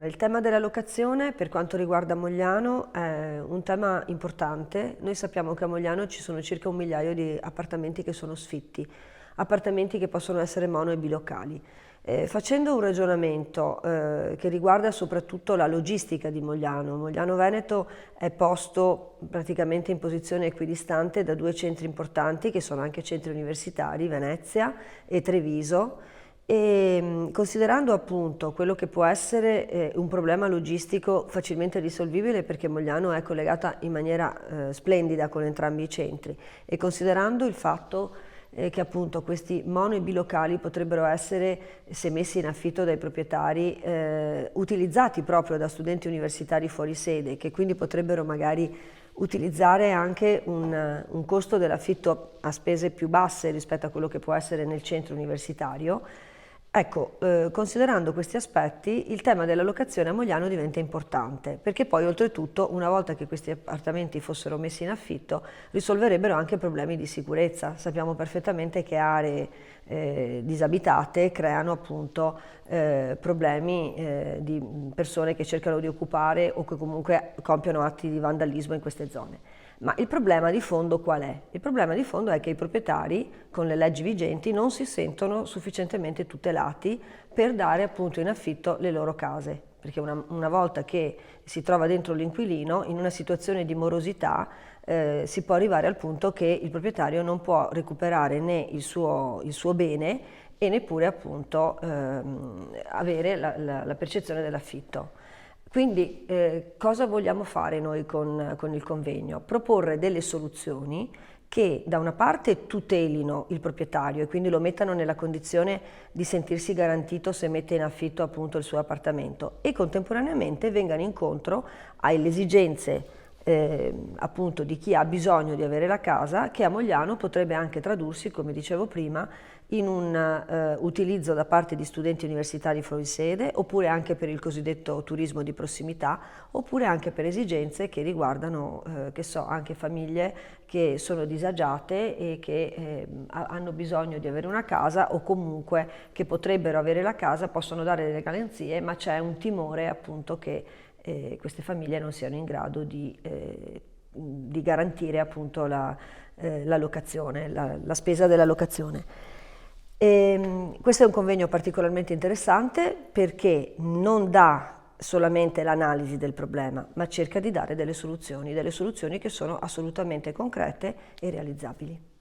Il tema della locazione per quanto riguarda Mogliano è un tema importante. Noi sappiamo che a Mogliano ci sono circa 1 migliaio di appartamenti che sono sfitti, appartamenti che possono essere mono e bilocali. Facendo un ragionamento che riguarda soprattutto la logistica di Mogliano, Mogliano Veneto è posto praticamente in posizione equidistante da 2 centri importanti che sono anche centri universitari, Venezia e Treviso, e considerando appunto quello che può essere un problema logistico facilmente risolvibile perché Mogliano è collegata in maniera splendida con entrambi i centri, e considerando il fatto che appunto questi mono e bilocali potrebbero essere, se messi in affitto dai proprietari, utilizzati proprio da studenti universitari fuori sede, che quindi potrebbero magari utilizzare anche un costo dell'affitto a spese più basse rispetto a quello che può essere nel centro universitario. Ecco, considerando questi aspetti, il tema della locazione a Mogliano diventa importante, perché poi oltretutto, una volta che questi appartamenti fossero messi in affitto, risolverebbero anche problemi di sicurezza. Sappiamo perfettamente che aree disabitate creano appunto problemi di persone che cercano di occupare o che comunque compiono atti di vandalismo in queste zone. Ma il problema di fondo qual è? Il problema di fondo è che i proprietari, con le leggi vigenti, non si sentono sufficientemente tutelati per dare appunto in affitto le loro case, perché una volta che si trova dentro l'inquilino, in una situazione di morosità, si può arrivare al punto che il proprietario non può recuperare né il suo bene e neppure appunto avere la percezione dell'affitto. Quindi cosa vogliamo fare noi con il convegno? Proporre delle soluzioni che da una parte tutelino il proprietario e quindi lo mettano nella condizione di sentirsi garantito se mette in affitto appunto il suo appartamento, e contemporaneamente vengano incontro alle esigenze appunto di chi ha bisogno di avere la casa, che a Mogliano potrebbe anche tradursi, come dicevo prima, in un utilizzo da parte di studenti universitari fuori sede, oppure anche per il cosiddetto turismo di prossimità, oppure anche per esigenze che riguardano, che so, anche famiglie che sono disagiate e che hanno bisogno di avere una casa, o comunque che potrebbero avere la casa, possono dare delle garanzie, ma c'è un timore appunto che queste famiglie non siano in grado di garantire appunto la locazione, la spesa della locazione. Questo è un convegno particolarmente interessante perché non dà solamente l'analisi del problema, ma cerca di dare delle soluzioni che sono assolutamente concrete e realizzabili.